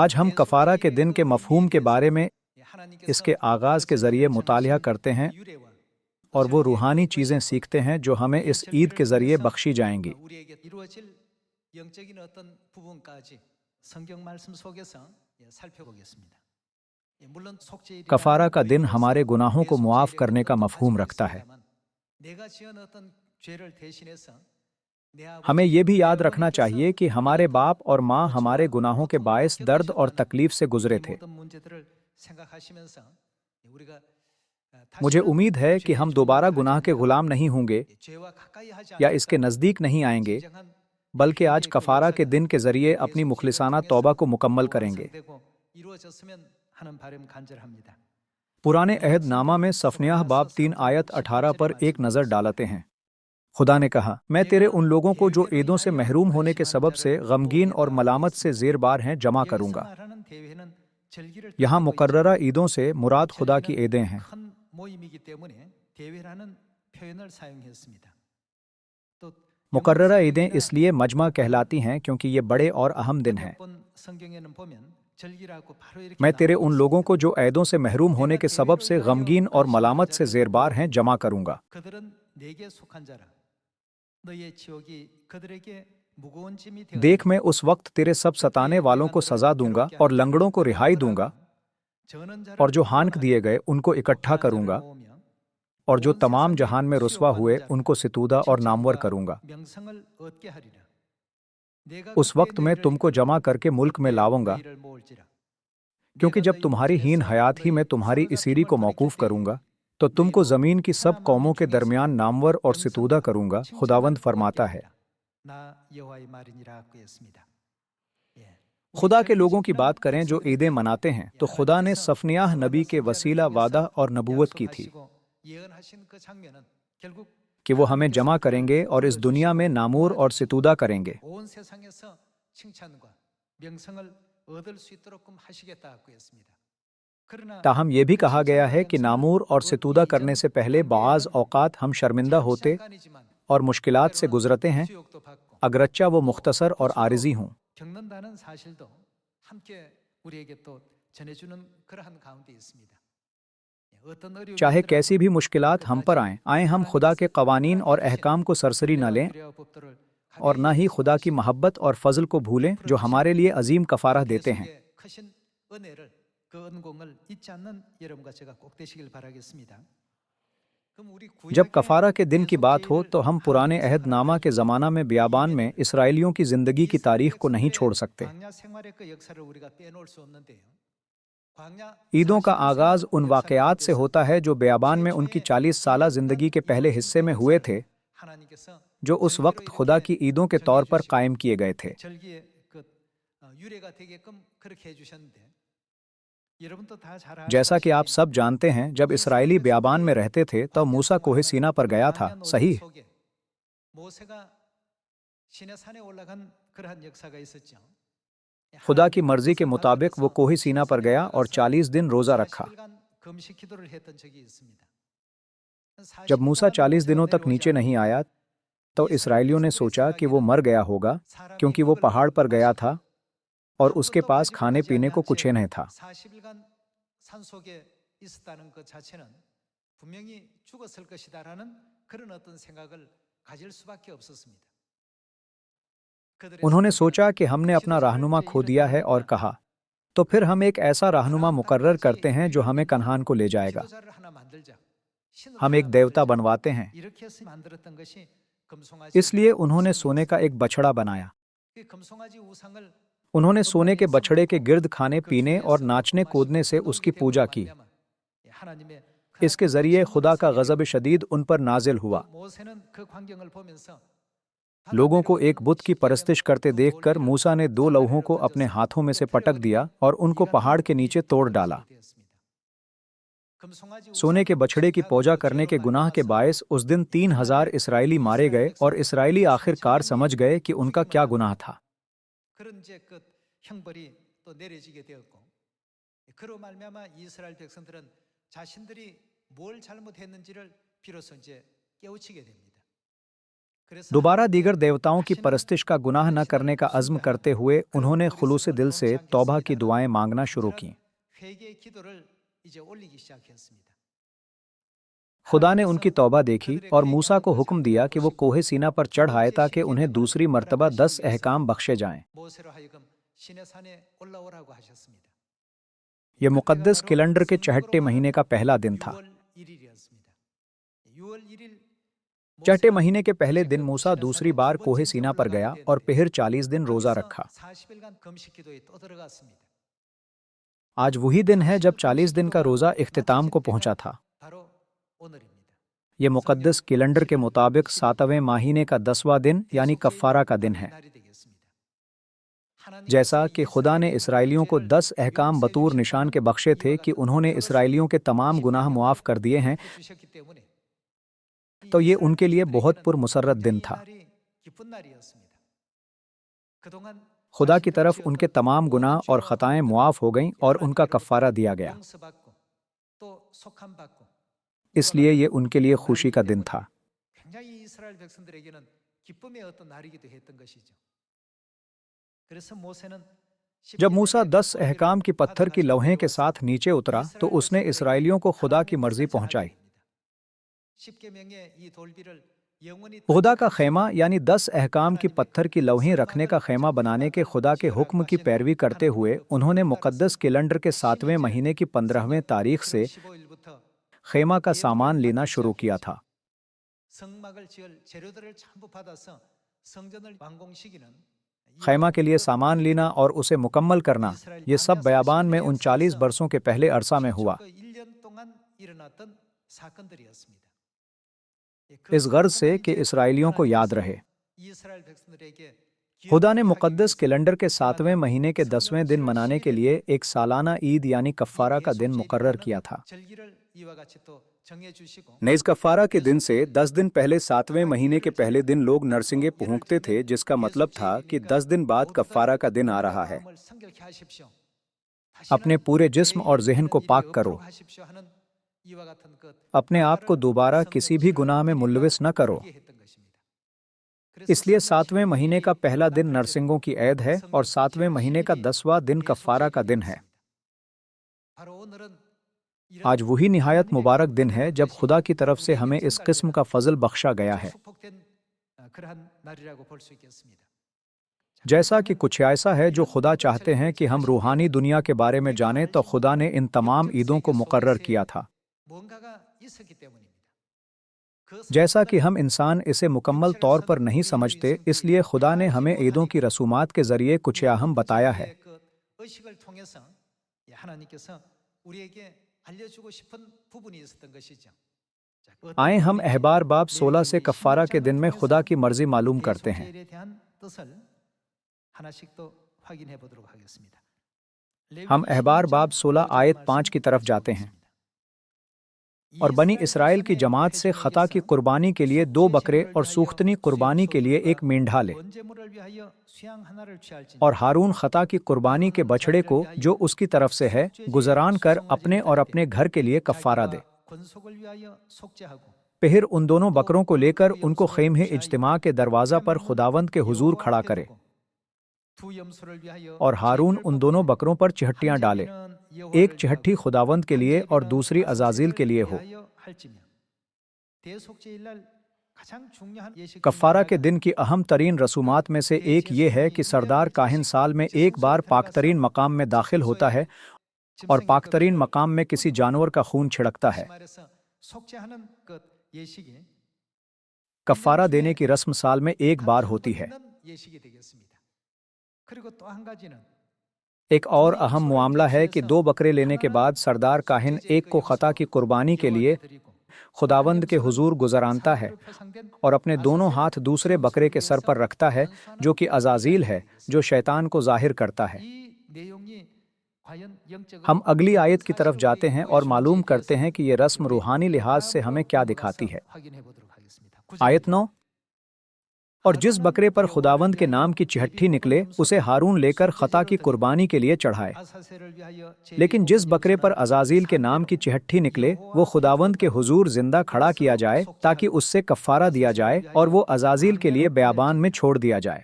آج ہم کفارہ کے دن کے مفہوم کے بارے میں اس کے آغاز کے ذریعے مطالعہ کرتے ہیں اور وہ روحانی چیزیں سیکھتے ہیں جو ہمیں اس عید کے ذریعے بخشی جائیں گی۔ کفارہ کا دن ہمارے گناہوں کو معاف کرنے کا مفہوم رکھتا ہے۔ ہمیں یہ بھی یاد رکھنا چاہیے کہ ہمارے باپ اور ماں ہمارے گناہوں کے باعث درد اور تکلیف سے گزرے تھے۔ مجھے امید ہے کہ ہم دوبارہ گناہ کے غلام نہیں ہوں گے یا اس کے نزدیک نہیں آئیں گے، بلکہ آج کفارہ کے دن کے ذریعے اپنی مخلصانہ توبہ کو مکمل کریں گے۔ پرانے عہد نامہ میں صفنیہ باب 3 آیت 18 پر ایک نظر ڈالتے ہیں۔ خدا نے کہا، میں تیرے ان لوگوں کو جو عیدوں سے محروم ہونے کے سبب سے غمگین اور ملامت سے زیر بار ہیں جمع کروں گا۔ یہاں مقررہ عیدوں سے مراد خدا کی عیدیں ہیں۔ مقررہ عیدیں اس لیے مجمع کہلاتی ہیں کیونکہ یہ بڑے اور اہم دن ہیں۔ میں تیرے ان لوگوں کو جو عیدوں سے محروم ہونے کے سبب سے غمگین اور ملامت سے زیر بار ہیں جمع کروں گا۔ دیکھ، میں اس وقت تیرے سب ستانے والوں کو سزا دوں گا اور لنگڑوں کو رہائی دوں گا، اور جو ہانک دیے گئے ان کو اکٹھا کروں گا، اور جو تمام جہان میں رسوا ہوئے ان کو ستودہ اور نامور کروں گا۔ اس وقت میں تم کو جمع کر کے ملک میں لاؤں گا، کیونکہ جب تمہاری ہین حیات ہی میں تمہاری اسیری کو موقوف کروں گا تو تم کو زمین کی سب قوموں کے درمیان نامور اور ستودہ کروں گا، خداوند فرماتا ہے۔ خدا کے لوگوں کی بات کریں جو عیدیں مناتے ہیں تو خدا نے صفنیاہ نبی کے وسیلہ وعدہ اور نبوت کی تھی کہ وہ ہمیں جمع کریں گے اور اس دنیا میں نامور اور ستودہ کریں گے۔ تاہم یہ بھی کہا گیا ہے کہ نامور اور ستودہ کرنے سے پہلے بعض اوقات ہم شرمندہ ہوتے اور مشکلات سے گزرتے ہیں، اگرچہ وہ مختصر اور عارضی ہوں۔ چاہے کیسی بھی مشکلات ہم پر آئیں ہم خدا کے قوانین اور احکام کو سرسری نہ لیں اور نہ ہی خدا کی محبت اور فضل کو بھولیں جو ہمارے لیے عظیم کفارہ دیتے ہیں۔ جب کفارہ کے دن کی بات ہو تو ہم پرانے عہد نامہ کے زمانہ میں بیابان میں اسرائیلیوں کی زندگی کی تاریخ کو نہیں چھوڑ سکتے۔ عیدوں کا آغاز ان واقعات سے ہوتا ہے جو بیابان میں ان کی 40 سالہ زندگی کے پہلے حصے میں ہوئے تھے، جو اس وقت خدا کی عیدوں کے طور پر قائم کیے گئے تھے۔ جیسا کہ آپ سب جانتے ہیں، جب اسرائیلی بیابان میں رہتے تھے تو موسیٰ کوہ سینا پر گیا تھا، صحیح؟ خدا کی مرضی کے مطابق وہ کوہ سینا پر گیا اور 40 دن روزہ رکھا۔ جب موسیٰ 40 دنوں تک نیچے نہیں آیا تو اسرائیلیوں نے سوچا کہ وہ مر گیا ہوگا، کیونکہ وہ پہاڑ پر گیا تھا اور اس کے پاس کھانے پینے کو کچھ نہیں تھا۔ انہوں نے سوچا کہ ہم نے اپنا رہنما کھو دیا ہے اور کہا، تو پھر ہم ایک ایسا رہنما مقرر کرتے ہیں جو ہمیں کنعان کو لے جائے گا۔ ہم ایک دیوتا بنواتے ہیں۔ اس لیے انہوں نے سونے کا ایک بچھڑا بنایا۔ انہوں نے سونے کے بچھڑے کے گرد کھانے پینے اور ناچنے کودنے سے اس کی پوجا کی۔ اس کے ذریعے خدا کا غضب شدید ان پر نازل ہوا۔ لوگوں کو ایک بت کی پرستش کرتے دیکھ کر موسیٰ نے 2 لوہوں کو اپنے ہاتھوں میں سے پٹک دیا اور ان کو پہاڑ کے نیچے توڑ ڈالا۔ سونے کے بچھڑے کی پوجا کرنے کے گناہ کے باعث اس دن 3000 اسرائیلی مارے گئے اور اسرائیلی آخر کار سمجھ گئے کہ ان کا کیا گناہ تھا۔ दोबारा दीगर देवताओं की परस्तिश का गुनाह न करने का अज़्म करते हुए उन्होंने खुलूस दिल से तौबा की दुआएं मांगना शुरू कीं। खुदा ने उनकी तौबा देखी और मूसा को हुक्म दिया कि वो कोहे सीना पर चढ़ आए ताकि उन्हें दूसरी मर्तबा 10 अहकाम बख्शे जाएं। ये मुक़द्दस कैलेंडर के चहट्टे महीने का पहला दिन था। चहटे महीने के पहले दिन मूसा दूसरी बार कोहे सीना पर गया और फिर 40 दिन रोजा रखा। आज वही दिन है जब 40 दिन का रोजा इख्तिताम को पहुंचा था। ये मुक़द्दस कैलेंडर के मुताबिक 7वें महीने का 10वां दिन यानी कफ़ारा का दिन है। जैसा कि खुदा ने इसराइलियों को 10 अहकाम बतौर निशान के बख्शे थे कि उन्होंने इसराइलियों के तमाम गुनाह मुआफ़ कर दिए हैं, तो ये उनके लिए बहुत पुरमसरत दिन था। खुदा की तरफ उनके तमाम गुनाह और ख़ताएं मुआफ़ हो गईं और उनका कफ़ारा दिया गया। इसलिए ये उनके लिए खुशी का दिन था। जब मूसा 10 अहकाम की पत्थर की लौहें के साथ नीचे उतरा तो उसने इसराइलियों को खुदा की मर्जी पहुंचाई। खुदा का खेमा यानी 10 अहकाम की पत्थर की लौहें रखने का खेमा बनाने के खुदा के हुक्म की पैरवी करते हुए उन्होंने मुक़द्दस कैलेंडर के 7वें महीने की 15वें तारीख से खेमा का सामान लेना शुरू किया था। खैमा के लिए सामान लेना और उसे मुकम्मल करना, ये सब बयाबान में 39 बरसों के पहले अरसा में हुआ। इस गर्ज से कि इसराइलियों को याद रहे। खुदा ने मुक़द्दस कैलेंडर के 7वें महीने के 10वें दिन मनाने के लिए एक सालाना ईद यानी कफ़ारा का दिन मुकर्रर किया था। नेज़ कफ़ारा के दिन से 10 दिन पहले 7वें महीने के पहले दिन लोग नरसिंगे फूंकते थे, जिसका मतलब था कि 10 दिन बाद कफ़ारा का दिन आ रहा है। अपने पूरे जिस्म और ज़हन को पाक करो। अपने आप को दोबारा किसी भी गुनाह में मुल्विस न करो। इसलिए 7वें महीने का पहला दिन नरसिंगों की ईद है और 7वें महीने का 10वां दिन कफ़ारा का दिन है। आज वही निहायत मुबारक दिन है जब खुदा की तरफ से हमें इस किस्म का फजल बख्शा गया है। जैसा कि कुछ ऐसा है जो खुदा चाहते हैं कि हम रूहानी दुनिया के बारे में जानें, तो खुदा ने इन तमाम ईदों को मुकर्रर किया था। जैसा कि हम इंसान इसे मुकम्मल तौर पर नहीं समझते, इसलिए खुदा ने हमें ईदों की रसूमात के जरिए कुछ अहम बताया है। आए हम अहबार बाब 16 से कफ़ारा के दिन में खुदा की मर्जी मालूम करते हैं। हम अहबार बाब 16 आयत 5 की तरफ जाते हैं। और बनी इसराइल की जमात से खता की कुर्बानी के लिए 2 बकरे और सूख्तनी कुर्बानी के लिए 1 मेंढा ले, और हारून खता की कुर्बानी के बछड़े को जो उसकी तरफ से है गुजरान कर अपने और अपने घर के लिए कफ़ारा दे। फिर उन दोनों बकरों को लेकर उनको ख़ैमे इज्तिमा के दरवाज़ा पर खुदावंद के हुजूर खड़ा करे, और हारून उन दोनों बकरों पर चिहट्टियां डाले, एक चिहट्ठी खुदावंद के लिए और दूसरी अजाजिल के लिए हो। कफ़ारा के दिन की अहम तरीन रसूमात में से एक ये है कि सरदार काहिन साल में एक बार पाकतरीन मकाम में दाखिल होता है और पाकतरीन मकाम में किसी जानवर का खून छिड़कता है। कफ़ारा देने की रस्म साल में एक बार होती है। एक और अहम मामला है कि 2 बकरे लेने के बाद सरदार काहिन एक को खता की कुर्बानी के लिए खुदावंद के हुजूर गुजरानता है और अपने दोनों हाथ दूसरे बकरे के सर पर रखता है, जो कि अजाजील है, जो शैतान को जाहिर करता है। हम अगली आयत की तरफ जाते हैं और मालूम करते हैं कि ये रस्म रूहानी लिहाज से हमें क्या दिखाती है। आयत 9, اور جس بکرے پر خداوند کے نام کی چہٹھی نکلے اسے ہارون لے کر خطا کی قربانی کے لیے چڑھائے، لیکن جس بکرے پر عزازیل کے نام کی چہٹھی نکلے وہ خداوند کے حضور زندہ کھڑا کیا جائے تاکہ اس سے کفارہ دیا جائے اور وہ عزازیل کے لیے بیابان میں چھوڑ دیا جائے۔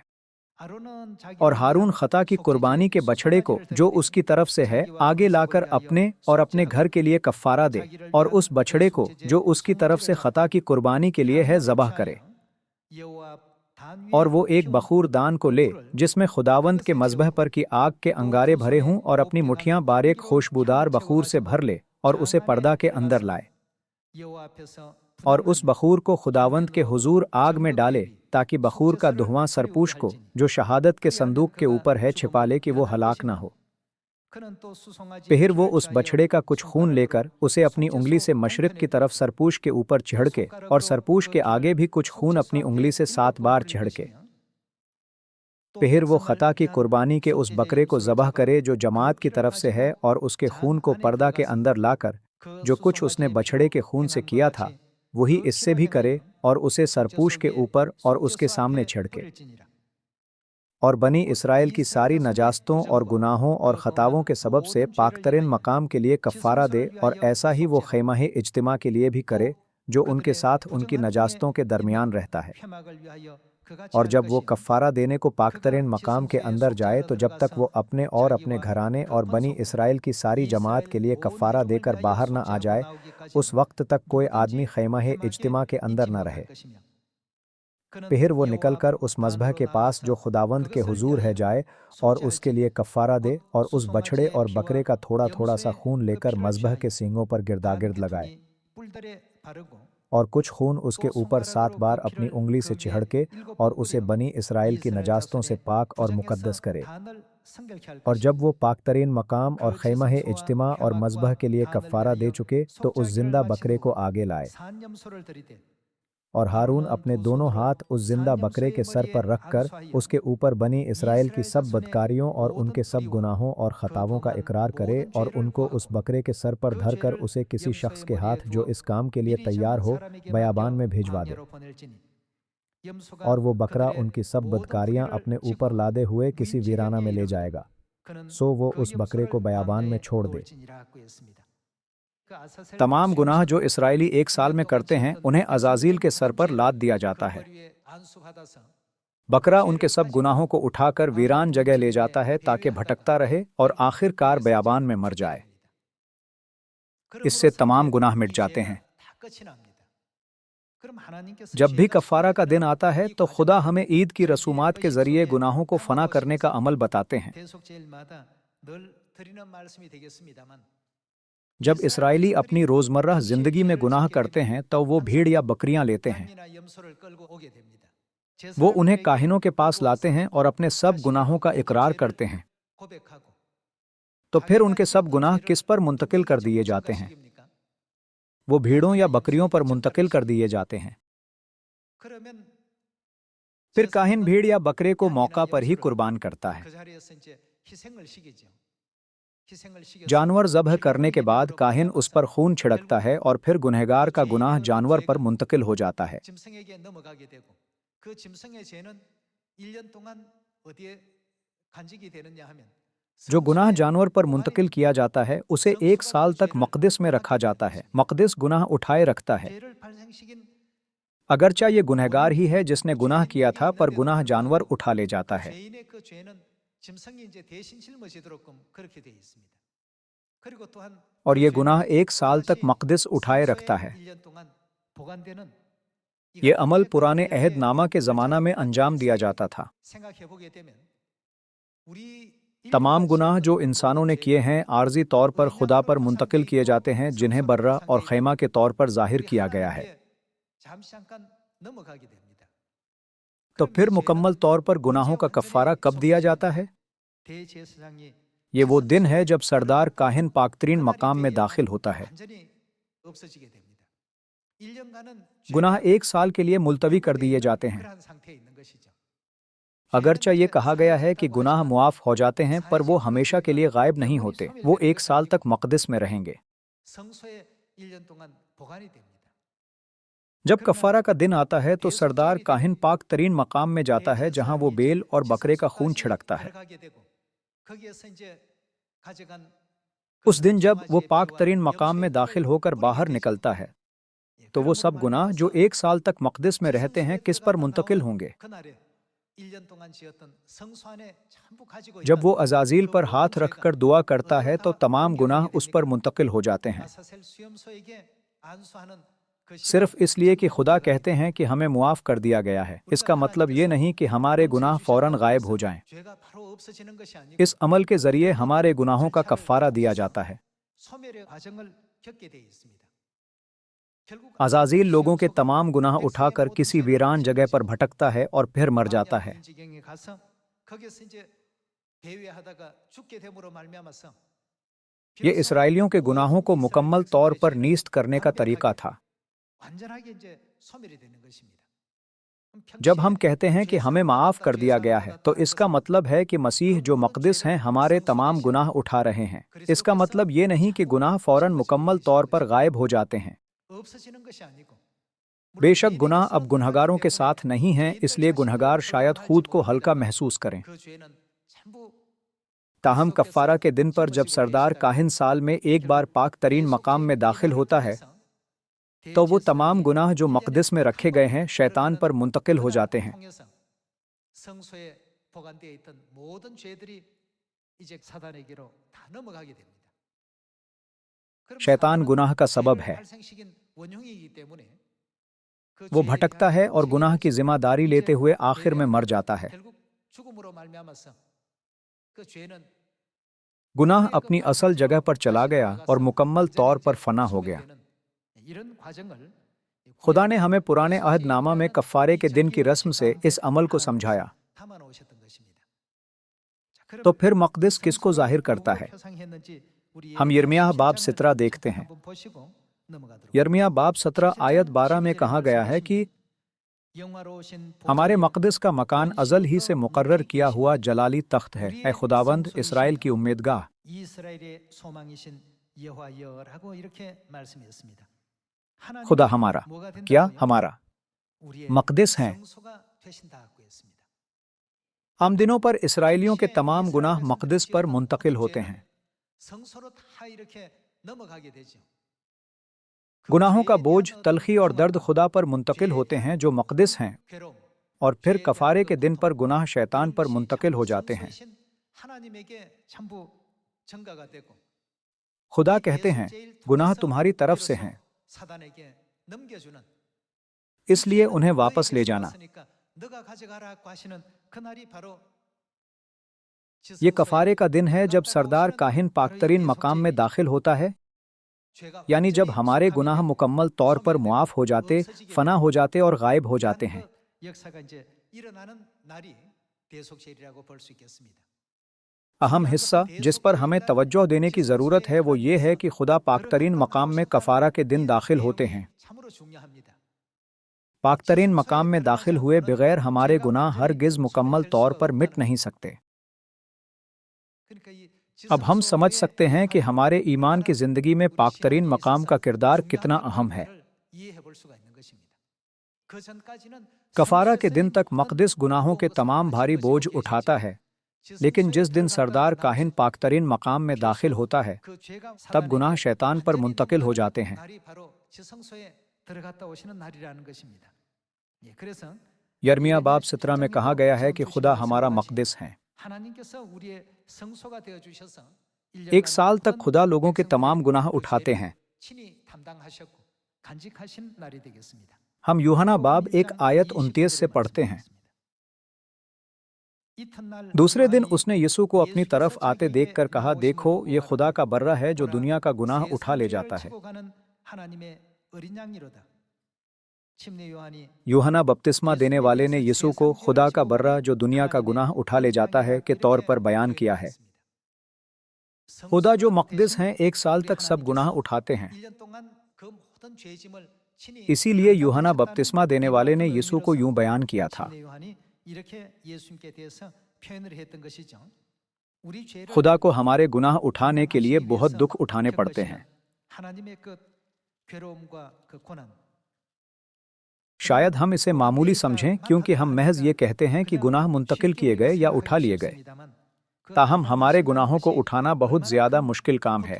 اور ہارون خطا کی قربانی کے بچھڑے کو جو اس کی طرف سے ہے آگے لا کر اپنے اور اپنے گھر کے لیے کفارہ دے، اور اس بچھڑے کو جو اس کی طرف سے خطا کی قربانی کے لیے ہے ذبح کرے، اور وہ ایک بخور دان کو لے جس میں خداوند کے مذبح پر کی آگ کے انگارے بھرے ہوں، اور اپنی مٹھیاں باریک خوشبودار بخور سے بھر لے اور اسے پردہ کے اندر لائے، اور اس بخور کو خداوند کے حضور آگ میں ڈالے تاکہ بخور کا دھواں سرپوش کو جو شہادت کے صندوق کے اوپر ہے چھپا لے کہ وہ ہلاک نہ ہو۔ پھر وہ اس بچھڑے کا کچھ خون لے کر اسے اپنی انگلی سے مشرق کی طرف سرپوش کے اوپر چھڑکے، اور سرپوش کے آگے بھی کچھ خون اپنی انگلی سے 7 بار چھڑکے۔ پھر وہ خطا کی قربانی کے اس بکرے کو ذبح کرے جو جماعت کی طرف سے ہے، اور اس کے خون کو پردہ کے اندر لا کر جو کچھ اس نے بچھڑے کے خون سے کیا تھا وہی اس سے بھی کرے، اور اسے سرپوش کے اوپر اور اس کے سامنے چھڑکے، اور بنی اسرائیل کی ساری نجاستوں اور گناہوں اور خطاؤں کے سبب سے پاکترین مقام کے لیے کفارہ دے، اور ایسا ہی وہ خیمہ اجتماع کے لیے بھی کرے جو ان کے ساتھ ان کی نجاستوں کے درمیان رہتا ہے۔ اور جب وہ کفارہ دینے کو پاکترین مقام کے اندر جائے تو جب تک وہ اپنے اور اپنے گھرانے اور بنی اسرائیل کی ساری جماعت کے لیے کفارہ دے کر باہر نہ آ جائے، اس وقت تک کوئی آدمی خیمہ اجتماع کے اندر نہ رہے۔ پھر وہ نکل کر اس مذبح کے پاس جو خداوند کے حضور ہے جائے اور اس کے لیے کفارہ دے، اور اس بچھڑے اور بکرے کا تھوڑا تھوڑا سا خون لے کر مذبح کے سینگوں پر گرداگرد لگائے، اور کچھ خون اس کے اوپر 7 بار اپنی انگلی سے چھڑکے، اور اسے بنی اسرائیل کی نجاستوں سے پاک اور مقدس کرے۔ اور جب وہ پاکترین مقام اور خیمہ اجتماع اور مذبح کے لیے کفارہ دے چکے تو اس زندہ بکرے کو آگے لائے، اور ہارون اپنے دونوں ہاتھ اس زندہ بکرے کے سر پر رکھ کر اس کے اوپر بنی اسرائیل کی سب بدکاریوں اور ان کے سب گناہوں اور خطاؤں کا اقرار کرے، اور ان کو اس بکرے کے سر پر دھر کر اسے کسی شخص کے ہاتھ جو اس کام کے لیے تیار ہو بیابان میں بھیجوا دے، اور وہ بکرا ان کی سب بدکاریاں اپنے اوپر لادے ہوئے کسی ویرانہ میں لے جائے گا، سو وہ اس بکرے کو بیابان میں چھوڑ دے۔ تمام گناہ جو اسرائیلی ایک سال میں کرتے ہیں انہیں عزازیل کے سر پر لاد دیا جاتا ہے۔ بکرا ان کے سب گناہوں کو اٹھا کر ویران جگہ لے جاتا ہے تاکہ بھٹکتا رہے اور آخر کار بیابان میں مر جائے۔ اس سے تمام گناہ مٹ جاتے ہیں۔ جب بھی کفارہ کا دن آتا ہے تو خدا ہمیں عید کی رسومات کے ذریعے گناہوں کو فنا کرنے کا عمل بتاتے ہیں۔ جب اسرائیلی اپنی روزمرہ زندگی میں گناہ کرتے ہیں تو وہ بھیڑ یا بکریاں لیتے ہیں، وہ انہیں کاہنوں کے پاس لاتے ہیں اور اپنے سب گناہوں کا اقرار کرتے ہیں، تو پھر ان کے سب گناہ کس پر منتقل کر دیے جاتے ہیں؟ وہ بھیڑوں یا بکریوں پر منتقل کر دیے جاتے ہیں۔ پھر کاہن بھیڑ یا بکرے کو موقع پر ہی قربان کرتا ہے۔ جانور ذبح کرنے کے بعد کاہن اس پر خون چھڑکتا ہے اور پھر گنہگار کا گناہ جانور پر منتقل ہو جاتا ہے۔ جو گناہ جانور پر منتقل کیا جاتا ہے اسے 1 سال تک مقدس میں رکھا جاتا ہے۔ مقدس گناہ اٹھائے رکھتا ہے، اگرچہ یہ گنہگار ہی ہے جس نے گناہ کیا تھا، پر گناہ جانور اٹھا لے جاتا ہے۔ اور یہ گناہ 1 سال تک مقدس اٹھائے رکھتا ہے۔ یہ عمل پرانے عہد نامہ کے زمانہ میں انجام دیا جاتا تھا۔ تمام گناہ جو انسانوں نے کیے ہیں عارضی طور پر خدا پر منتقل کیے جاتے ہیں، جنہیں برہ اور خیمہ کے طور پر ظاہر کیا گیا ہے۔ تو پھر مکمل طور پر گناہوں کا کفارہ کب دیا جاتا ہے؟ یہ وہ دن ہے جب سردار کاہن پاکترین مقام میں داخل ہوتا ہے۔ گناہ 1 سال کے لیے ملتوی کر دیے جاتے ہیں۔ اگرچہ یہ کہا گیا ہے کہ گناہ معاف ہو جاتے ہیں، پر وہ ہمیشہ کے لیے غائب نہیں ہوتے، وہ 1 سال تک مقدس میں رہیں گے۔ जब कफ़ारा का दिन आता है तो सरदार काहिन पाक तरीन मकाम में जाता है जहां वो बेल और बकरे का खून छिड़कता है। उस दिन जब वो पाक तरीन मकाम में दाखिल होकर बाहर निकलता है तो वो सब गुनाह जो 1 साल तक मक़दिस में रहते हैं किस पर मुंतकिल होंगे। जब वो अज़ाज़ील पर हाथ रखकर दुआ करता है तो तमाम गुनाह उस पर मुंतकिल हो जाते हैं, सिर्फ इसलिए कि खुदा कहते हैं कि हमें मुआफ़ कर दिया गया है। इसका मतलब ये नहीं कि हमारे गुनाह फ़ौरन गायब हो जाएं। इस अमल के ज़रिए हमारे गुनाहों का कफ़ारा दिया जाता है। अज़ाज़ील लोगों के तमाम गुनाह उठाकर किसी वीरान जगह पर भटकता है और फिर मर जाता है। ये इसराइलियों के गुनाहों को मुकम्मल तौर पर नीस्त करने का तरीका था। जब हम कहते हैं कि हमें माफ़ कर दिया गया है तो इसका मतलब है कि मसीह जो मक़दिस हैं हमारे तमाम गुनाह उठा रहे हैं। इसका मतलब ये नहीं कि गुनाह फ़ौरन मुकम्मल तौर पर गायब हो जाते हैं। बेशक गुनाह अब गुनहगारों के साथ नहीं हैं, इसलिए गुनहगार शायद खुद को हल्का महसूस करें। ताहम कफ़ारा के दिन पर जब सरदार काहिन साल में एक बार पाक तरीन मकाम में दाखिल होता है तो वो तमाम गुनाह जो मक़दिस में रखे गए हैं शैतान पर मुंतकिल हो जाते हैं। शैतान गुनाह का सबब है। वो भटकता है और गुनाह की जिम्मेदारी लेते हुए आखिर में मर जाता है। गुनाह अपनी असल जगह पर चला गया और मुकम्मल तौर पर फना हो गया। खुदा ने हमें पुराने अहदनामा में कफ़ारे के दिन की रस्म से इस अमल को समझाया। तो फिर मक़दिस किसको जाहिर करता है? हम यिर्मयाह बाब 17 देखते हैं। यिर्मयाह बाब 17 आयत 12 में कहा गया है कि हमारे मक़दिस का मकान अज़ल ही से मुकर्रर किया हुआ जलाली तख्त है, ऐ खुदावंद इस्राएल की उम्मीदगाह। खुदा हमारा, क्या हमारा मक़दिस हैं। आम दिनों पर इसराइलियों के तमाम गुनाह मक़दिस पर मुंतकिल होते हैं। गुनाहों का बोझ, तलखी और दर्द खुदा पर मुंतकिल होते हैं जो मक़दिस हैं, और फिर कफ़ारे के दिन पर गुनाह शैतान पर मुंतकिल हो जाते हैं। खुदा कहते हैं गुनाह तुम्हारी तरफ से हैं, इसलिए उन्हें वापस ले जाना। ये कफ़ारे का दिन है जब सरदार काहिन पाकतरीन मकाम में दाखिल होता है, यानी जब हमारे गुनाह मुकम्मल तौर पर मुआफ़ हो जाते, फना हो जाते और गायब हो जाते हैं। अहम हिस्सा जिस पर हमें तवज्जो देने की ज़रूरत है वो ये है कि खुदा पाकतरीन मकाम में कफ़ारा के दिन दाखिल होते हैं। पाकतरीन मकाम में दाखिल हुए बगैर हमारे गुनाह हरगिज़ मुकम्मल तौर पर मिट नहीं सकते। अब हम समझ सकते हैं कि हमारे ईमान की ज़िंदगी में पाकतरीन मकाम का किरदार कितना अहम है। कफ़ारा के दिन तक मक़दिस गुनाहों के तमाम भारी बोझ उठाता है, लेकिन जिस दिन सरदार काहिन पाकतरीन मकाम में दाखिल होता है तब गुनाह शैतान पर मुंतकिल हो जाते हैं। यिर्मयाह बाब 17 में कहा गया है कि खुदा हमारा मक़दिस हैं। 1 साल तक खुदा लोगों के तमाम गुनाह उठाते हैं। हम यूहन्ना बाब 1 आयत 29 से पढ़ते हैं। दूसरे दिन उसने यीशु को अपनी तरफ आते देखकर कहा, देखो ये खुदा का बर्रा है जो दुनिया का गुनाह उठा ले जाता है। यूहन्ना बपतिस्मा देने वाले ने यीशु को खुदा का बर्रा जो दुनिया का गुनाह उठा ले जाता है के तौर पर बयान किया है। खुदा जो मक़दिस हैं 1 साल तक सब गुनाह उठाते हैं। इसीलिए यूहन्ना बपतिस्मा देने वाले ने यीशु को यूं बयान किया था, खुदा को हमारे गुनाह उठाने के लिए बहुत दुख उठाने पड़ते हैं। शायद हम इसे मामूली समझें क्योंकि हम महज ये कहते हैं कि गुनाह मुंतकिल किए गए या उठा लिए गए। ताहम हमारे गुनाहों को उठाना बहुत ज़्यादा मुश्किल काम है।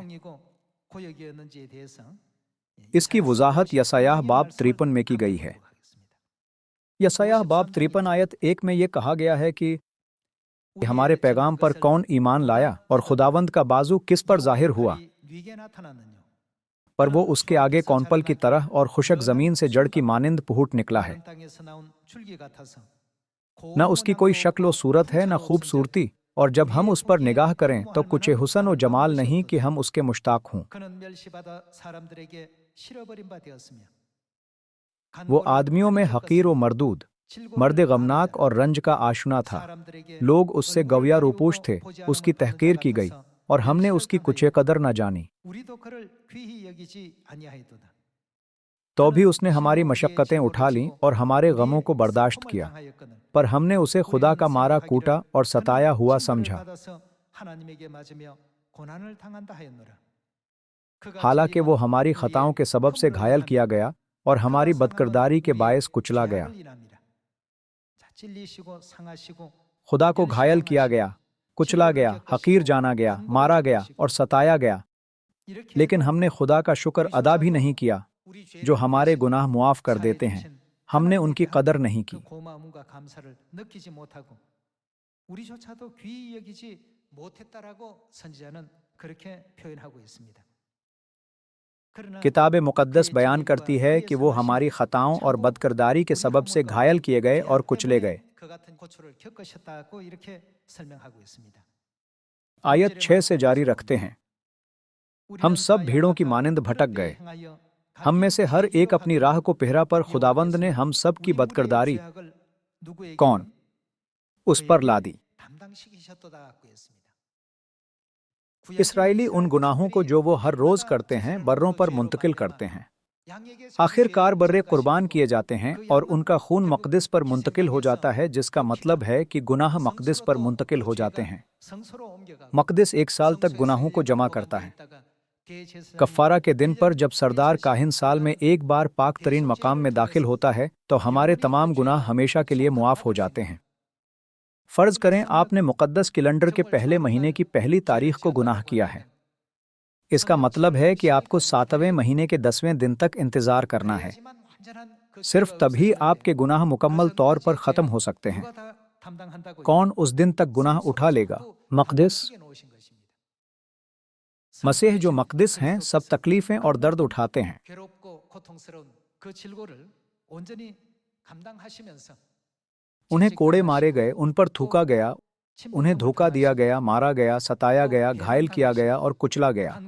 इसकी वजाहत यशायाह बाब 53 में की गई है। यशायाह बाब 53 आयत 1 में ये कहा गया है कि हमारे पैगाम पर कौन ईमान लाया और खुदावंद का बाजू किस पर जाहिर हुआ, पर वो उसके आगे कौनपल की तरह और खुशक जमीन से जड़ की मानिंद फूट निकला है। न उसकी कोई शक्ल व सूरत है न खूबसूरती, और जब हम उस पर निगाह करें तो कुछ हुसन व जमाल नहीं कि हम उसके मुश्ताक हों। वो आदमियों में हकीर व मरदूद, मर्द गमनाक और रंज का आशना था। लोग उससे गविया रूपोश थे, उसकी तहकीर की गई और हमने उसकी कुछ कदर न जानी। तो भी उसने हमारी मशक्क़तें उठा लीं और हमारे गमों को बर्दाश्त किया, पर हमने उसे खुदा का मारा कूटा और सताया हुआ समझा। हालांकि वो हमारी खताओं के सबब से घायल किया गया और हमारी बदकिरदारी के बायस कुचला गया। खुदा को घायल किया गया, कुचला गया, हकीर जाना गया, मारा गया और सताया गया, लेकिन हमने खुदा का शुक्र अदा भी नहीं किया जो हमारे गुनाह मुआफ कर देते हैं। हमने उनकी कदर नहीं की। किताब मुक़द्दस बयान करती है कि वो हमारी खताओं और बदकिरदारी के सबब से घायल किए गए और कुचले गए। आयत 6 से जारी रखते हैं, हम सब भीड़ों की मानिंद भटक गए, हम में से हर एक अपनी राह को पिहरा, पर खुदावंद ने हम सब की बदकिरदारी कौन उस पर ला दी। इसराइली उन गुनाहों को जो वो हर रोज करते हैं बर्रों पर मुंतकिल करते हैं। आखिरकार बर्रे कुर्बान किए जाते हैं और उनका खून मक़दिस पर मुंतकिल हो जाता है, जिसका मतलब है कि गुनाह मक़दिस पर मुंतकिल हो जाते हैं। मक़दिस 1 साल तक गुनाहों को जमा करता है। कफ़ारा के दिन पर जब सरदार काहिन साल में एक बार पाक तरीन मकाम में दाखिल होता है तो हमारे तमाम गुनाह हमेशा के लिए मुआफ़ हो जाते हैं। फ़र्ज़ करें आपने मुक़द्दस कैलेंडर के पहले महीने की पहली तारीख को गुनाह किया है। इसका मतलब है कि आपको 7वें महीने के 10वें दिन तक इंतज़ार करना है। सिर्फ तभी आपके गुनाह मुकम्मल तौर पर ख़त्म हो सकते हैं। कौन उस दिन तक गुनाह उठा लेगा? मक़दिस। मसीह जो मक़दिस हैं सब तकलीफ़ें और दर्द उठाते हैं। उन्हें कोड़े मारे गए, उन पर थूका गया, उन्हें धोखा दिया गया, मारा गया, सताया गया, घायल किया गया और कुचला गया।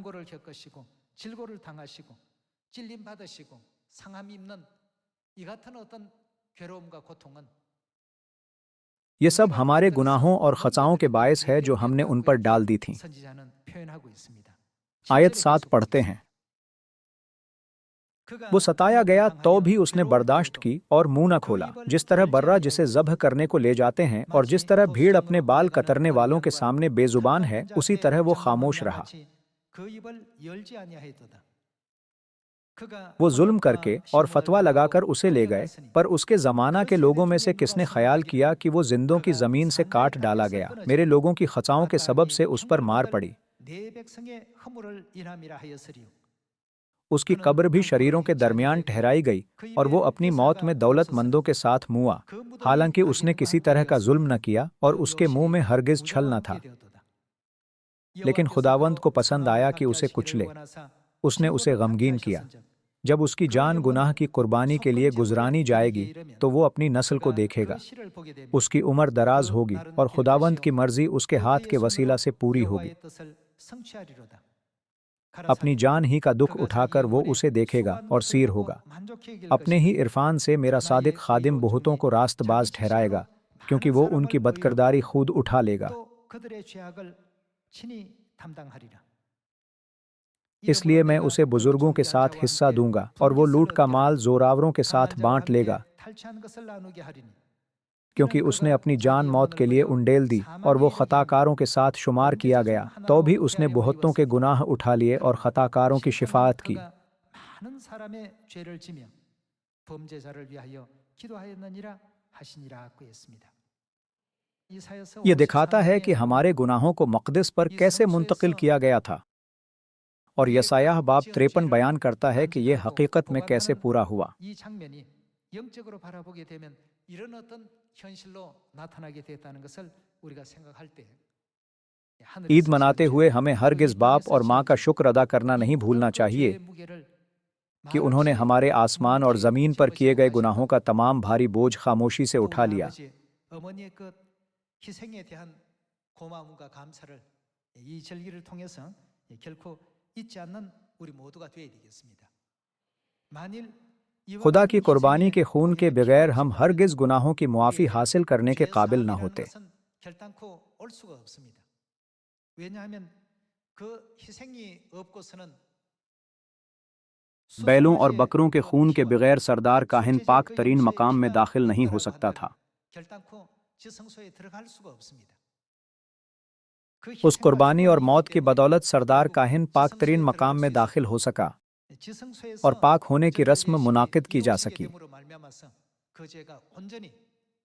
ये सब हमारे गुनाहों और खताओं के बायस है जो हमने उन पर डाल दी थीं। आयत 7 पढ़ते हैं, वो सताया गया तो भी उसने बर्दाश्त की और मुंह न खोला। जिस तरह बर्रा जिसे ज़ब्ह करने को ले जाते हैं और जिस तरह भीड़ अपने बाल कतरने वालों के सामने बेजुबान है, उसी तरह वो खामोश रहा। वो जुल्म करके और फतवा लगाकर उसे ले गए, पर उसके ज़माना के लोगों में से किसने ख्याल किया कि वो जिंदों की ज़मीन से काट डाला गया। मेरे लोगों की खताओं के सबब से उस पर मार पड़ी। उसकी कब्र भी शरीरों के दरमियान ठहराई गई और वो अपनी मौत में दौलतमंदों के साथ मुआ, हालांकि उसने किसी तरह का जुल्म न किया और उसके मुंह में हरगिज छल न था। लेकिन खुदावंद को पसंद आया कि उसे कुचले। उसने उसे गमगीन किया। जब उसकी जान गुनाह की कुर्बानी के लिए गुजरानी जाएगी तो वो अपनी नस्ल को देखेगा। उसकी उम्र दराज होगी और खुदावंद की मर्जी उसके हाथ के वसीला से पूरी होगी। अपनी जान ही का दुख उठाकर वो उसे देखेगा और सीर होगा। अपने ही इरफान से मेरा सादिक खादिम बहुतों को रास्तबाज ठहराएगा, क्योंकि वो उनकी बदकिरदारी खुद उठा लेगा। इसलिए मैं उसे बुजुर्गों के साथ हिस्सा दूंगा और वो लूट का माल जोरावरों के साथ बांट लेगा, क्योंकि उसने अपनी जान मौत के लिए उंडेल दी और वो खताकारों के साथ शुमार किया गया। तो भी उसने बहुतों के गुनाह उठा लिए और खताकारों की शिफाअत की। 범죄자를 위하여 기도하였느니라 하시니라고 했습니다. ये दिखाता है कि हमारे गुनाहों को मक़दिस पर कैसे मुंतकिल किया गया था, और यसायाह बाब 53 बयान करता है कि ये हकीकत में कैसे पूरा हुआ। 이 장면이 영적으로 바라보게 되면 이런 어떤 현실로 나타나게 됐다는 것을 우리가 생각할 때 ईद मनाते हुए हमें हरगिज़ बाप और माँ का शुक्र अदा करना नहीं भूलना चाहिए कि उन्होंने हमारे आसमान और ज़मीन पर किए गए गुनाहों का तमाम भारी बोझ खामोशी से उठा लिया। 어머니의 그 희생에 대한 고마움과 감사를 이 절기를 통해서 결코 잊지 않는 우리 모두가 되어야 되겠습니다. 만일 खुदा की कुर्बानी के खून के बगैर हम हरगिज़ गुनाहों की मुआफ़ी हासिल करने के काबिल न होते। 결단코 올 수가 없습니다. 왜냐하면 그 희생이 없고서는 बैलों और बकरों के खून के बगैर सरदार काहिन पाक तरीन मकाम में दाखिल नहीं हो सकता था। 결단코 지성소에 들어갈 수가 없습니다. उस कुर्बानी और मौत की बदौलत सरदार काहिन पाक तरीन मकाम में दाखिल हो सका और पाक होने की रस्म मुनाकिद की जा सकी।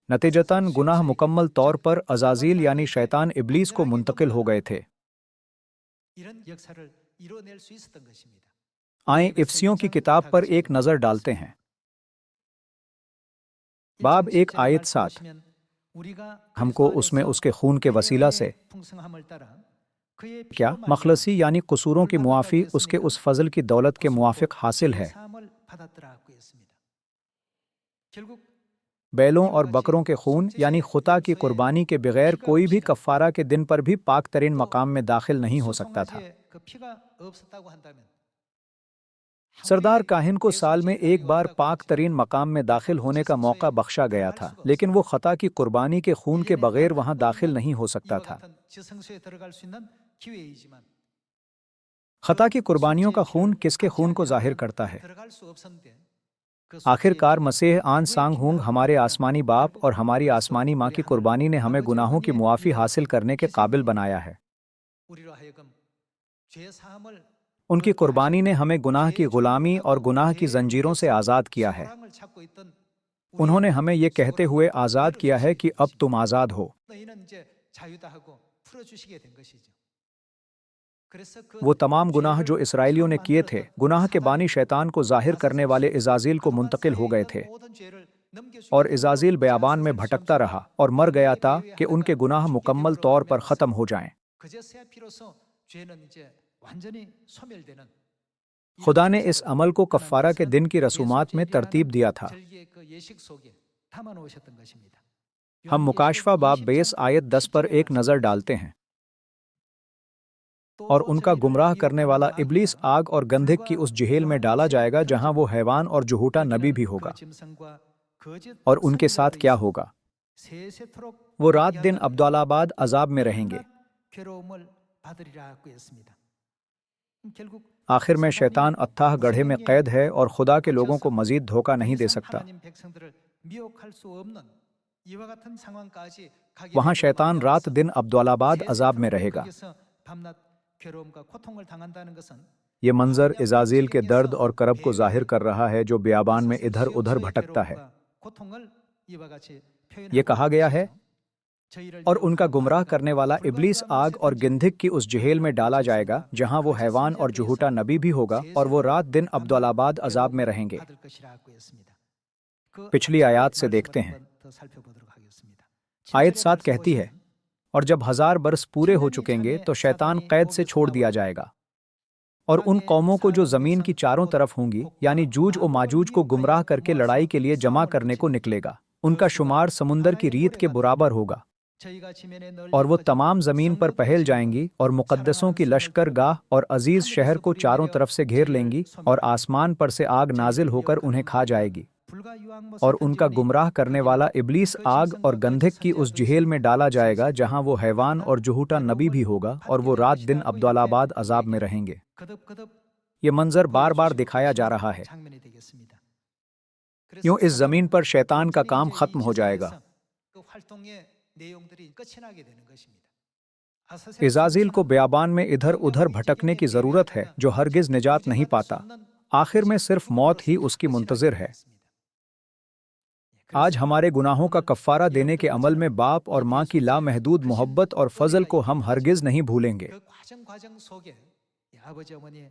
नतीजतन गुनाह मुकम्मल तौर पर अज़ाज़ील यानी शैतान इब्लीस को मुंतकिल हो गए थे। आएं इफ्सियों की किताब पर एक नज़र डालते हैं। बाब 1 आयत 7 हमको उसमें उसके खून के वसीला से क्या मखलसी यानी कसूरों की मुआफ़ी उसके उस फजल की दौलत के मुआफ़िक हासिल है। बैलों और बकरों के खून यानी खुदा की कुर्बानी के बगैर कोई भी कफ़ारा के दिन पर भी पाक तरीन मकाम में दाखिल नहीं हो सकता था। सरदार काहिन को साल में एक बार पाक तरीन मकाम में दाखिल होने का मौका बख्शा गया था, लेकिन वो खता की कुर्बानी के खून के बगैर वहां दाखिल नहीं हो सकता था। खता की कुर्बानियों का खून किसके खून को जाहिर करता है? आखिरकार मसीह आन सांग हुंग हमारे आसमानी बाप और हमारी आसमानी माँ की कुर्बानी ने हमें गुनाहों की मुआफ़ी हासिल करने के काबिल बनाया है। उनकी कुर्बानी ने हमें गुनाह की गुलामी और गुनाह की जंजीरों से आज़ाद किया है। उन्होंने हमें ये कहते हुए आज़ाद किया है कि अब तुम आज़ाद हो। वो तमाम गुनाह जो इसराइलियों ने किए थे, गुनाह के बानी शैतान को जाहिर करने वाले इज़ाज़ील को मुंतकिल हो गए थे, और इज़ाज़ील बयाबान में भटकता रहा और मर गया था कि उनके गुनाह मुकम्मल तौर पर ख़त्म हो जाएं। खुदा ने इस अमल को कफ़ारा के दिन की रसूमात में तरतीब दिया था। हम मुकाशफा बाब 22 आयत 10 पर एक नज़र डालते हैं। और उनका गुमराह करने वाला इब्लीस आग और गंधक की उस जेहेल में डाला जाएगा जहां वो हैवान और झूठा नबी भी होगा। और उनके साथ क्या होगा? वो रात दिन अब्दुल्लाबाद अजाब में रहेंगे। आखिर में शैतान अत्थाह गड्ढे में कैद है और खुदा के लोगों को मजीद धोखा नहीं दे सकता। वहां शैतान रात दिन अब्दुल्लाबाद अजाब में रहेगा। ये मंजर इज़ाज़ील के दर्द और करब को जाहिर कर रहा है जो बियाबान में इधर उधर भटकता है। ये कहा गया है, और उनका गुमराह करने वाला इब्लीस आग और गंधक की उस जेहेल में डाला जाएगा जहां वो हैवान और झूठा नबी भी होगा, और वो रात दिन अब्दुल्लाबाद अजाब में रहेंगे। पिछली आयत से देखते हैं। आयत 7 कहती है, और जब 1000 बरस पूरे हो चुकेंगे तो शैतान कैद से छोड़ दिया जाएगा, और उन कौमों को जो जमीन की चारों तरफ होंगी यानी जूज और माजूज को गुमराह करके लड़ाई के लिए जमा करने को निकलेगा। उनका शुमार समुंदर की रीत के बराबर होगा, और वो तमाम जमीन पर पहल जाएंगी और मुकद्दसों की लश्कर गाह और अजीज शहर को चारों तरफ से घेर लेंगी, और आसमान पर से आग नाजिल होकर उन्हें खा जाएगी। और उनका गुमराह करने वाला इब्लीस आग और गंधक की उस जेहेल में डाला जाएगा जहां वो हैवान और झूठा नबी भी होगा, और वो रात दिन अब्दुल्लाबाद अजाब में रहेंगे। ये मंजर बार बार दिखाया जा रहा है। यूं इस जमीन पर शैतान का काम खत्म हो जाएगा। इज़ाज़ील को बयाबान में इधर उधर भटकने की जरूरत है, जो हरगिज निजात नहीं पाता। आखिर में सिर्फ मौत ही उसकी मुंतजिर है। آج ہمارے گناہوں کا کفارہ دینے کے عمل میں باپ اور ماں کی لامحدود محبت اور فضل کو ہم ہرگز نہیں بھولیں گے۔ 그 과정 속에 아버지 어머니의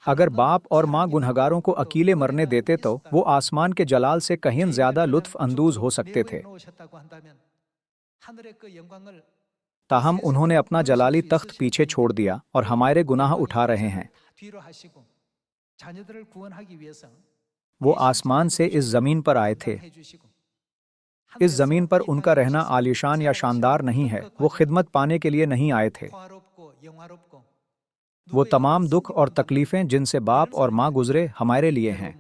اگر باپ اور ماں گنہگاروں کو اکیلے مرنے دیتے تو وہ آسمان کے جلال سے کہیں زیادہ لطف اندوز ہو سکتے تھے، تاہم انہوں نے اپنا جلالی تخت پیچھے چھوڑ دیا اور ہمارے گناہ اٹھا رہے ہیں۔ وہ آسمان سے اس زمین پر آئے تھے۔ اس زمین پر ان کا رہنا عالیشان یا شاندار نہیں ہے، وہ خدمت پانے کے لیے نہیں آئے تھے۔ وہ تمام دکھ اور تکلیفیں جن سے باپ اور ماں گزرے ہمارے لیے ہیں۔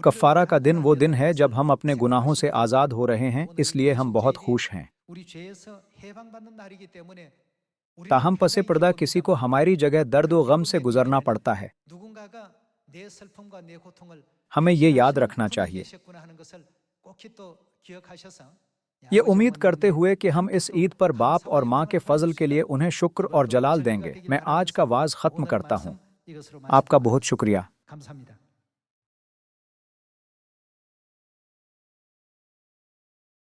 کفارہ کا دن وہ دن ہے جب ہم اپنے گناہوں سے آزاد ہو رہے ہیں، اس لیے ہم بہت خوش ہیں۔ تاہم پس پردہ کسی کو ہماری جگہ درد و غم سے گزرنا پڑتا ہے۔ ہمیں یہ یاد رکھنا چاہیے۔ یہ امید کرتے ہوئے کہ ہم اس عید پر باپ اور ماں کے فضل کے لیے انہیں شکر اور جلال دیں گے، میں آج کا وعظ ختم کرتا ہوں۔ آپ کا بہت شکریہ۔